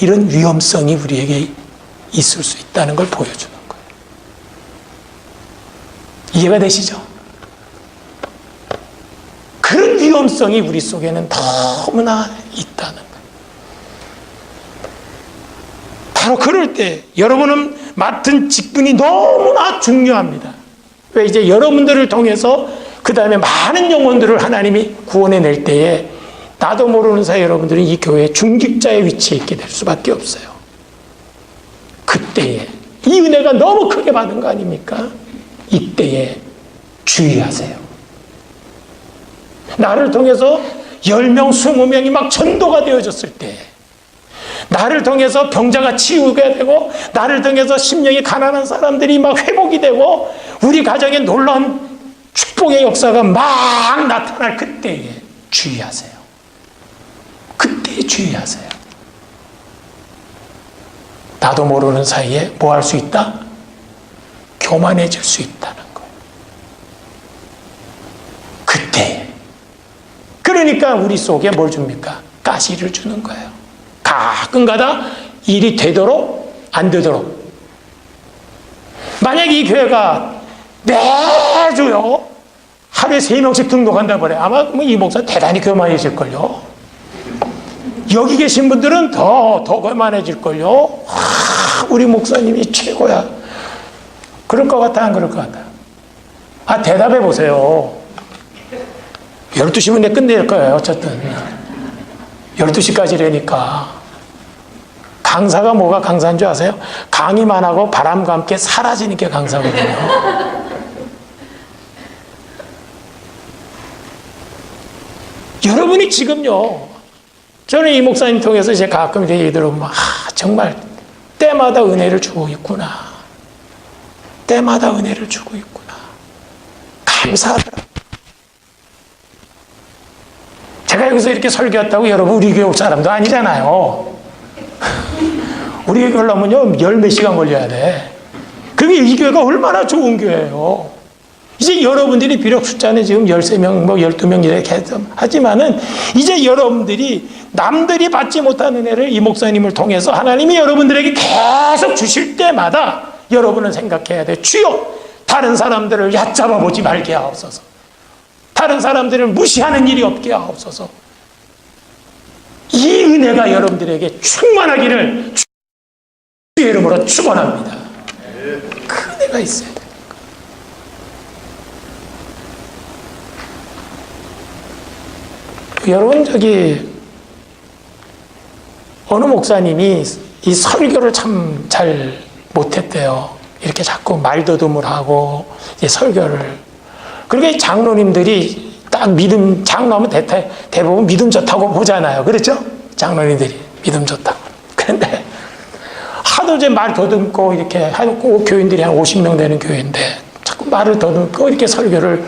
이런 위험성이 우리에게 있을 수 있다는 걸 보여주는 거예요. 이해가 되시죠? 그런 위험성이 우리 속에는 너무나 있다는 거예요. 바로 그럴 때 여러분은 맡은 직분이 너무나 중요합니다. 왜 이제 여러분들을 통해서 그 다음에 많은 영혼들을 하나님이 구원해낼 때에 나도 모르는 사이 여러분들은 이 교회의 중직자의 위치에 있게 될 수밖에 없어요. 그때에 이 은혜가 너무 크게 받은 거 아닙니까? 이때에 주의하세요. 나를 통해서 10명, 20명이 막 전도가 되어졌을 때, 나를 통해서 병자가 치유가 되고, 나를 통해서 심령이 가난한 사람들이 막 회복이 되고, 우리 가정에 놀라운 축복의 역사가 막 나타날 그때에 주의하세요. 그때에 주의하세요. 나도 모르는 사이에 뭐 할 수 있다? 교만해질 수 있다는 거예요. 그때에. 그러니까 우리 속에 뭘 줍니까? 가시를 주는 거예요. 가끔가다 일이 되도록 안 되도록. 만약에 이 교회가 매주요 하루에 3명씩 등록한다 그래. 아마 이 목사 대단히 교만해질걸요. 여기 계신 분들은 더 교만해질걸요. 우리 목사님이 최고야. 그럴 것 같아, 안 그럴 것 같아? 대답해 보세요. 12시면 내 끝낼 거예요, 어쨌든. 12시까지라니까. 강사가 뭐가 강사인 줄 아세요? 강의만 하고 바람과 함께 사라지는 게 강사거든요. 여러분이 지금요, 저는 이 목사님 통해서 이제 가끔 이렇게 얘기 들어보면, 정말 때마다 은혜를 주고 있구나. 때마다 은혜를 주고 있구나. 감사하더라. 제가 여기서 이렇게 설교했다고 여러분 우리 교회 사람도 아니잖아요. 우리 교회라면요, 열 몇 시간 걸려야 돼. 그게 이 교회가 얼마나 좋은 교회예요. 이제 여러분들이 비록 숫자는 지금 13명, 12명 이렇게 하지만은 이제 여러분들이 남들이 받지 못한 은혜를 이 목사님을 통해서 하나님이 여러분들에게 계속 주실 때마다 여러분은 생각해야 돼. 주여, 다른 사람들을 얕잡아 보지 말게 하옵소서. 다른 사람들을 무시하는 일이 없게 하옵소서. 이 은혜가 여러분들에게 충만하기를 주의 이름으로 축원합니다. 그 은혜가 있어야 돼. 여러분, 어느 목사님이 이 설교를 참 잘 못했대요. 이렇게 자꾸 말더듬을 하고 설교를. 그러니까 장로님들이 딱 장로하면 대부분 믿음 좋다고 보잖아요. 그렇죠? 장로님들이 믿음 좋다고. 그런데 하도 이제 말 더듬고 이렇게 하고, 교인들이 한 50명 되는 교회인데 자꾸 말을 더듬고 이렇게 설교를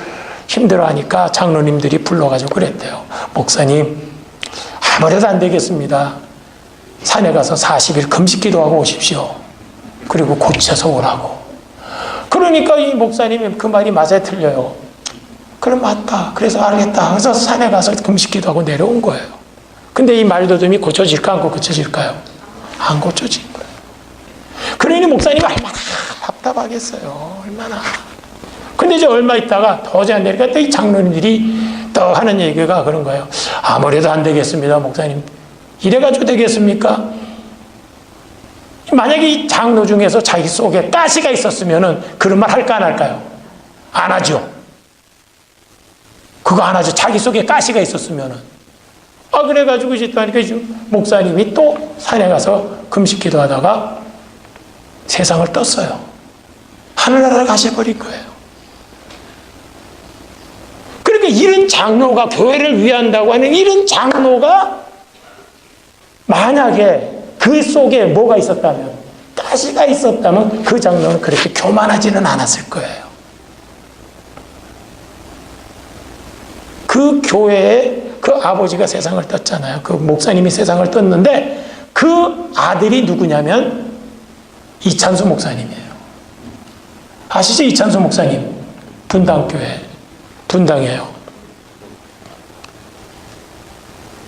힘들어하니까 장로님들이 불러가지고 그랬대요. 목사님, 아무래도 안 되겠습니다. 산에 가서 40일 금식 기도하고 오십시오. 그리고 고쳐서 오라고. 그러니까 이 목사님이 그 말이 맞아요, 틀려요? 그럼 맞다. 그래서 알겠다. 그래서 산에 가서 금식 기도하고 내려온 거예요. 근데 이 말더듬이 고쳐질까, 안 고쳐질까요? 안 고쳐진 거예요. 그러니 목사님이 얼마나 답답하겠어요. 얼마나. 근데 이제 얼마 있다가 도저히 안 되니까 또 이 장로님들이 또 하는 얘기가 그런 거예요. 아무래도 안 되겠습니다, 목사님. 이래가지고 되겠습니까? 만약에 이 장로 중에서 자기 속에 가시가 있었으면은 그런 말 할까 안 할까요? 안 하죠. 그거 안 하죠. 자기 속에 가시가 있었으면은. 그래가지고 이제 또 하니까 목사님이 또 산에 가서 금식 기도하다가 세상을 떴어요. 하늘나라를 가셔버린 거예요. 그러니까 이런 장로가, 교회를 위한다고 하는 이런 장로가 만약에 그 속에 뭐가 있었다면, 가시가 있었다면 그 장로는 그렇게 교만하지는 않았을 거예요. 그 교회에 그 아버지가 세상을 떴잖아요. 그 목사님이 세상을 떴는데 그 아들이 누구냐면 이찬수 목사님이에요. 아시죠? 이찬수 목사님. 분당교회. 분당이에요.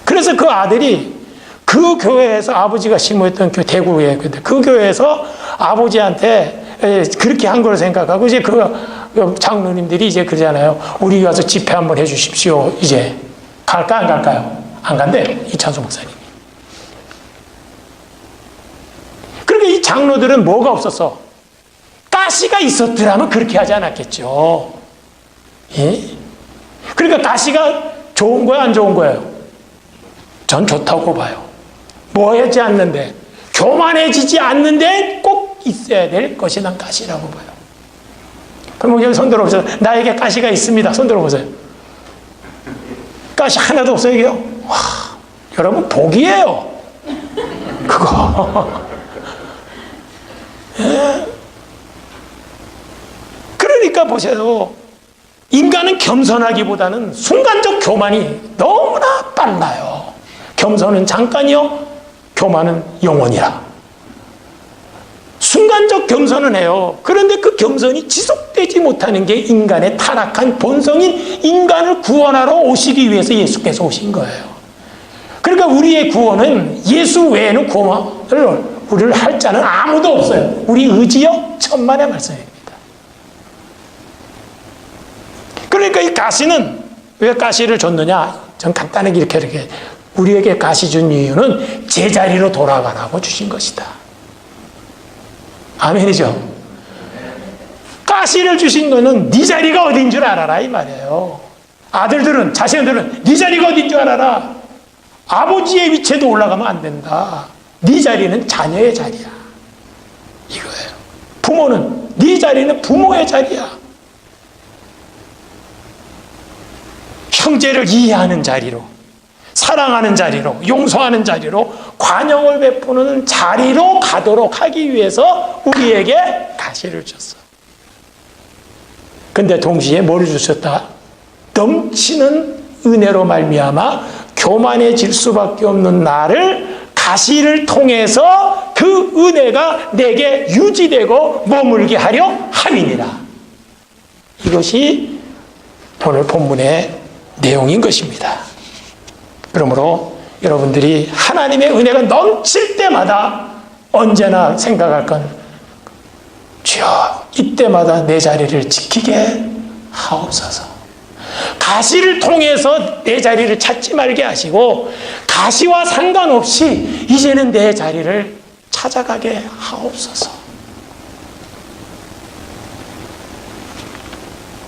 그래서 그 아들이 그 교회에서 아버지가 심호했던 교회, 대구에, 그 교회에서 아버지한테 그렇게 한 걸 생각하고 이제 그 장로님들이 이제 그러잖아요. 우리 가서 집회 한번 해 주십시오. 이제 갈까 안 갈까요? 안 간대, 이찬수 목사님이. 그러니까 이 장로들은 뭐가 없었어? 가시가 있었더라면 그렇게 하지 않았겠죠. 예? 그러니까 가시가 좋은 거야, 안 좋은 거예요? 전 좋다고 봐요. 뭐 하지 않는데, 교만해지지 않는데 꼭 있어야 될 것이 난 가시라고 봐요. 그럼 여기 손 들어보세요. 나에게 가시가 있습니다. 손 들어보세요. 가시 하나도 없어요, 이게요? 와, 여러분, 복이에요. 그거. 예? 그러니까 보세요. 인간은 겸손하기보다는 순간적 교만이 너무나 빨라요. 겸손은 잠깐이요, 교만은 영원이라. 순간적 겸손은 해요. 그런데 그 겸손이 지속되지 못하는 게 인간의 타락한 본성인 인간을 구원하러 오시기 위해서 예수께서 오신 거예요. 그러니까 우리의 구원은 예수 외에는 구원을 우리를 할 자는 아무도 없어요. 우리 의지요, 천만의 말씀입니다. 그러니까 이 가시는 왜 가시를 줬느냐? 전 간단하게 이렇게 우리에게 가시 준 이유는 제자리로 돌아가라고 주신 것이다. 아멘이죠? 가시를 주신 거는 네 자리가 어딘 줄 알아라 이 말이에요. 아들들은, 자신들은 네 자리가 어딘 줄 알아라. 아버지의 위치에도 올라가면 안 된다. 네 자리는 자녀의 자리야. 이거예요. 부모는, 네 자리는 부모의 자리야. 형제를 이해하는 자리로, 사랑하는 자리로, 용서하는 자리로, 관용을 베푸는 자리로 가도록 하기 위해서 우리에게 가시를 줬어. 근데 동시에 뭘 주셨다? 넘치는 은혜로 말미암아 교만해질 수밖에 없는 나를 가시를 통해서 그 은혜가 내게 유지되고 머물게 하려 함이니라. 이것이 오늘 본문의 내용인 것입니다. 그러므로 여러분들이 하나님의 은혜가 넘칠 때마다 언제나 생각할 건, 주여 이때마다 내 자리를 지키게 하옵소서. 가시를 통해서 내 자리를 찾지 말게 하시고, 가시와 상관없이 이제는 내 자리를 찾아가게 하옵소서.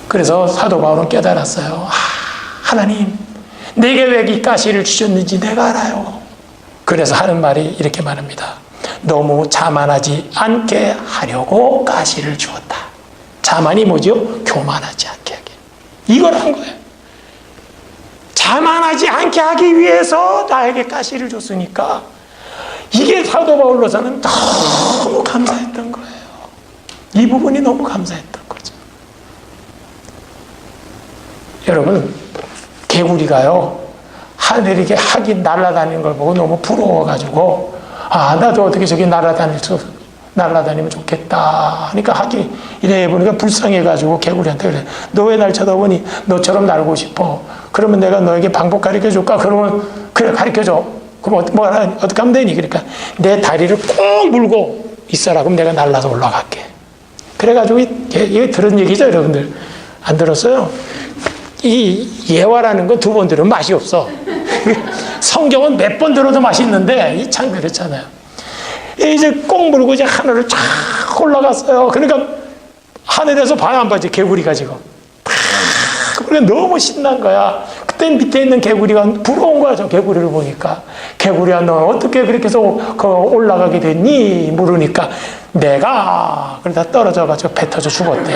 그래서 사도 바울은 깨달았어요. 하나님, 내게 왜 이 가시를 주셨는지 내가 알아요. 그래서 하는 말이 이렇게 말합니다. 너무 자만하지 않게 하려고 가시를 주었다. 자만이 뭐죠? 교만하지 않게 하게. 이걸 한 거예요. 자만하지 않게 하기 위해서 나에게 가시를 줬으니까, 이게 사도 바울로서는 너무 감사했던 거예요. 이 부분이 너무 감사했던 거죠. 여러분, 개구리가요, 하늘에 이렇게 학이 날아다니는 걸 보고 너무 부러워가지고, 나도 어떻게 저기 날아다니면 좋겠다 하니까 학이 이래 보니까 불쌍해가지고 개구리한테 그래. 너 왜 날 쳐다보니? 너처럼 날고 싶어. 그러면 내가 너에게 방법 가르쳐 줄까? 그러면 그래, 가르쳐 줘. 그럼 어떻게 하면 되니? 그러니까 내 다리를 꼭 물고 있어라. 그럼 내가 날아서 올라갈게. 그래가지고 이게 들은 얘기죠, 여러분들. 안 들었어요? 이 예화라는 건 두 번 들으면 맛이 없어. 성경은 몇 번 들어도 맛이 있는데, 이 참 그렇잖아요. 이제 꼭 물고 이제 하늘을 쫙 올라갔어요. 그러니까 하늘에서 봐야 안 봐지, 개구리가 지금. 그러니까 너무 신난 거야. 그때 밑에 있는 개구리가 부러운 거야, 저 개구리를 보니까. 개구리야, 너 어떻게 그렇게 해서 올라가게 됐니? 물으니까 내가 그러다 떨어져가지고 배 터져 죽었대.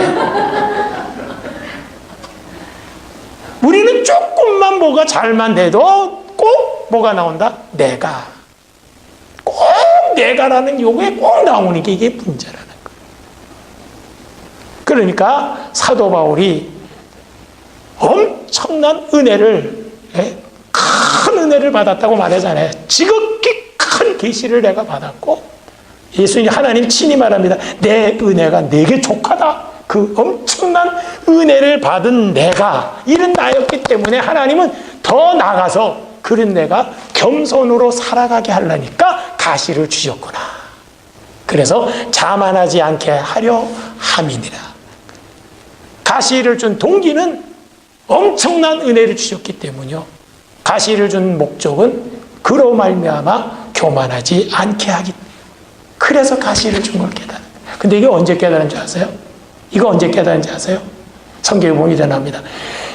우리는 조금만 뭐가 잘만 돼도 꼭 뭐가 나온다? 내가. 꼭 내가라는 요구에 꼭 나오는 게 이게 문제라는 거예요. 그러니까 사도 바울이 엄청난 은혜를, 큰 은혜를 받았다고 말하잖아요. 지극히 큰 계시를 내가 받았고, 예수님 하나님 친히 말합니다. 내 은혜가 내게 족하다. 그 엄청난 은혜를 받은 내가, 이런 나였기 때문에 하나님은 더 나가서 그런 내가 겸손으로 살아가게 하려니까 가시를 주셨구나. 그래서 자만하지 않게 하려 함이니라. 가시를 준 동기는 엄청난 은혜를 주셨기 때문이요. 가시를 준 목적은 그로 말미암아 교만하지 않게 하기. 그래서 가시를 준 걸 깨달은 거예요. 근데 이게 언제 깨달은 줄 아세요? 이거 언제 깨달은지 아세요? 성경에 보면 일어납니다.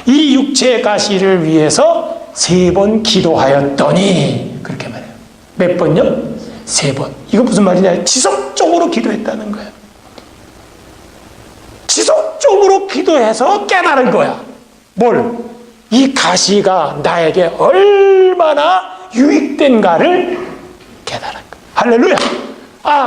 이 육체의 가시를 위해서 3번 기도하였더니, 그렇게 말해요. 몇 번요? 3번. 이거 무슨 말이냐? 지속적으로 기도했다는 거예요. 지속적으로 기도해서 깨달은 거야. 뭘? 이 가시가 나에게 얼마나 유익된가를 깨달은 거야. 할렐루야!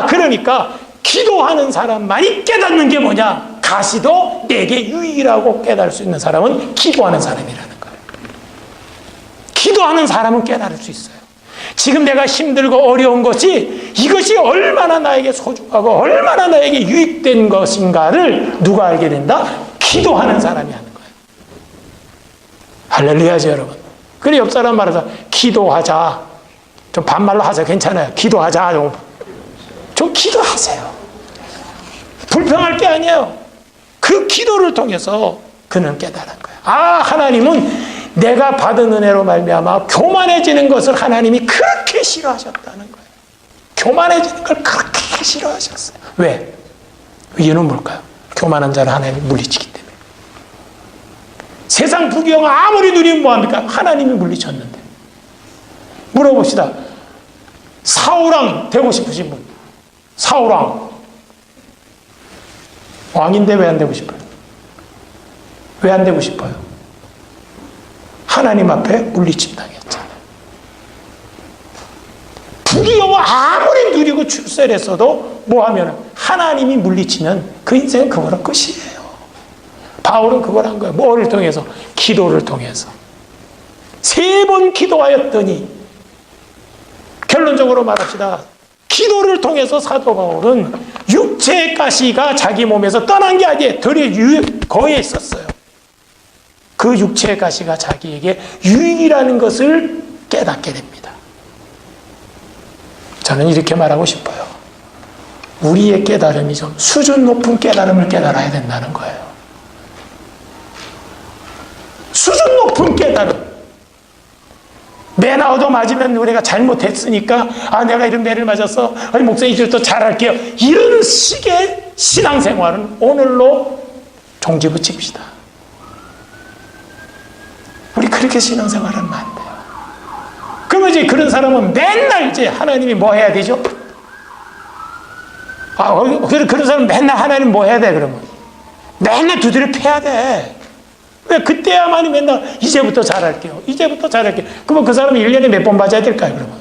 그러니까 기도하는 사람만이 깨닫는 게 뭐냐? 가시도 내게 유익이라고 깨달을 수 있는 사람은 기도하는 사람이라는 거예요. 기도하는 사람은 깨달을 수 있어요. 지금 내가 힘들고 어려운 것이, 이것이 얼마나 나에게 소중하고 얼마나 나에게 유익된 것인가를 누가 알게 된다? 기도하는 사람이 하는 거예요. 할렐루야죠, 여러분. 그래, 옆 사람 말해서 기도하자. 좀 반말로 하자. 괜찮아요. 기도하자. 좀 기도하세요. 불평할 게 아니에요. 그 기도를 통해서 그는 깨달은 거예요. 하나님은 내가 받은 은혜로 말미암아 교만해지는 것을 하나님이 그렇게 싫어하셨다는 거예요. 교만해지는 걸 그렇게 싫어하셨어요. 왜? 이유는 뭘까요? 교만한 자를 하나님이 물리치기 때문에. 세상 부귀영 아무리 누리면 뭐합니까? 하나님이 물리쳤는데. 물어봅시다. 사울왕 되고 싶으신 분. 사울왕. 왕인데 왜 안 되고 싶어요? 왜 안 되고 싶어요? 하나님 앞에 물리침 당했잖아요. 부귀영화 아무리 누리고 출세했어도 뭐 하면 하나님이 물리치면 그 인생은 그거랑 끝이에요. 바울은 그걸 한 거예요. 뭐를 통해서? 기도를 통해서. 3번 기도하였더니 결론적으로 말합시다. 기도를 통해서 사도 바울은 육체의 가시가 자기 몸에서 떠난 게 아니에요. 거에 있었어요. 그 육체의 가시가 자기에게 유익이라는 것을 깨닫게 됩니다. 저는 이렇게 말하고 싶어요. 우리의 깨달음이 좀 수준 높은 깨달음을 깨달아야 된다는 거예요. 수준 높은 깨달음. 매나 얻어맞으면 우리가 잘못했으니까 내가 이런 매를 맞았어. 목사님 이제 또 잘할게요. 이런 식의 신앙생활은 오늘로 종지부칩시다. 우리 그렇게 신앙생활하면 안 돼요. 그러면 이제 그런 사람은 맨날 이제 하나님이 뭐 해야 되죠? 그런 사람은 맨날 하나님 뭐 해야 돼, 그러면? 맨날 두드려 패야 돼. 왜? 그때야만이 맨날 이제부터 잘할게요. 이제부터 잘할게요. 그러면 그 사람은 1년에 몇 번 맞아야 될까요, 그러면?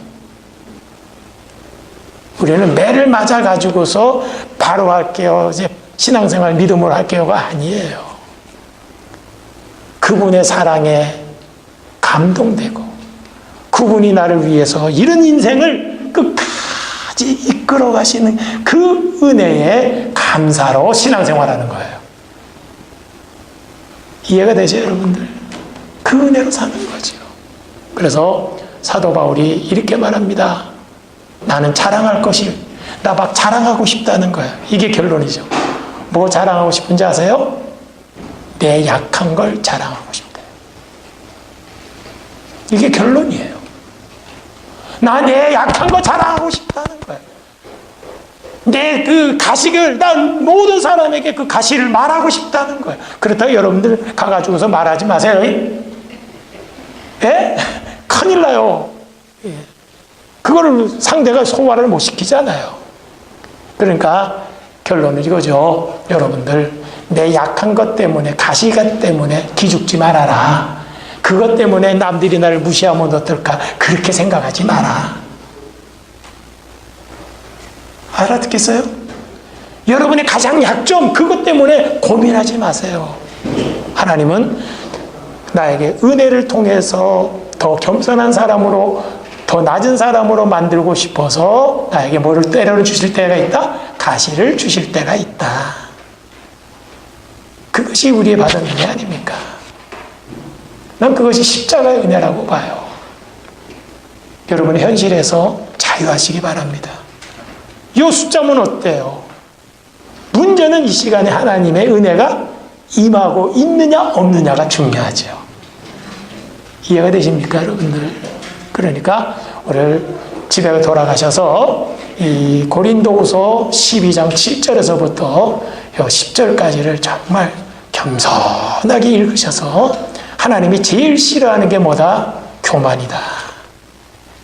우리는 매를 맞아가지고서 바로 할게요. 이제 신앙생활 믿음으로 할게요가 아니에요. 그분의 사랑에 감동되고 그분이 나를 위해서 이런 인생을 끝까지 이끌어 가시는 그 은혜에 감사로 신앙생활하는 거예요. 이해가 되죠, 여러분들? 그 은혜로 사는 거죠. 그래서 사도 바울이 이렇게 말합니다. 나는 자랑할 것이, 나 막 자랑하고 싶다는 거예요. 이게 결론이죠. 뭐 자랑하고 싶은지 아세요? 내 약한 걸 자랑하고 싶다. 이게 결론이에요. 나 내 약한 거 자랑하고 싶다는 거예요. 내 그 가식을, 난 모든 사람에게 그 가시를 말하고 싶다는 거예요. 그렇다고 여러분들 가가지고서 말하지 마세요. 예? 큰일 나요. 예. 그거를 상대가 소화를 못 시키잖아요. 그러니까 결론은 이거죠. 여러분들, 내 약한 것 때문에, 가시가 때문에 기죽지 말아라. 그것 때문에 남들이 나를 무시하면 어떨까? 그렇게 생각하지 마라. 알아듣겠어요? 여러분의 가장 약점, 그것 때문에 고민하지 마세요. 하나님은 나에게 은혜를 통해서 더 겸손한 사람으로, 더 낮은 사람으로 만들고 싶어서 나에게 뭐를 때려 주실 때가 있다? 가시를 주실 때가 있다. 그것이 우리의 받은 은혜 아닙니까? 난 그것이 십자가의 은혜라고 봐요. 여러분의 현실에서 자유하시기 바랍니다. 이 숫자면 어때요? 문제는 이 시간에 하나님의 은혜가 임하고 있느냐 없느냐가 중요하죠. 이해가 되십니까, 여러분들? 그러니까 오늘 집에 돌아가셔서 이 고린도후서 12장 7절에서부터 10절까지를 정말 겸손하게 읽으셔서 하나님이 제일 싫어하는 게 뭐다? 교만이다.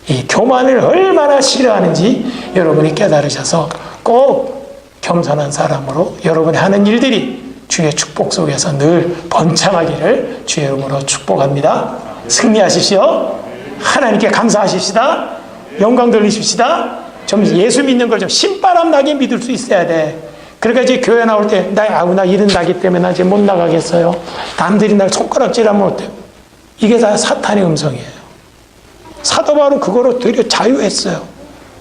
이 교만을 얼마나 싫어하는지 여러분이 깨달으셔서 꼭 겸손한 사람으로 여러분이 하는 일들이 주의 축복 속에서 늘 번창하기를 주의 이름으로 축복합니다. 승리하십시오. 하나님께 감사하십시다. 영광 돌리십시다. 좀 예수 믿는 걸 좀 신바람 나게 믿을 수 있어야 돼. 그러니까 이제 교회 나올 때 나 일은 나기 때문에 나 이제 못 나가겠어요. 남들이 날 손가락질하면 어때요? 이게 다 사탄의 음성이에요. 사도 바울은 그거로 되려 자유했어요.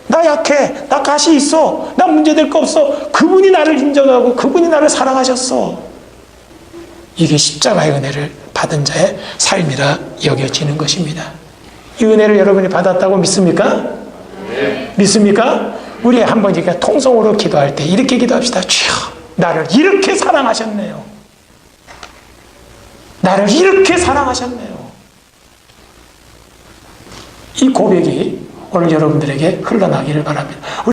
나 약해. 나 가시 있어. 나 문제될 거 없어. 그분이 나를 인정하고 그분이 나를 사랑하셨어. 이게 십자가의 은혜를 받은 자의 삶이라 여겨지는 것입니다. 이 은혜를 여러분이 받았다고 믿습니까? 네. 믿습니까? 우리 한번 이렇게 통성으로 기도할 때 이렇게 기도합시다. 주여, 나를 이렇게 사랑하셨네요. 나를 이렇게 사랑하셨네요. 이 고백이 오늘 여러분들에게 흘러나기를 바랍니다. 우리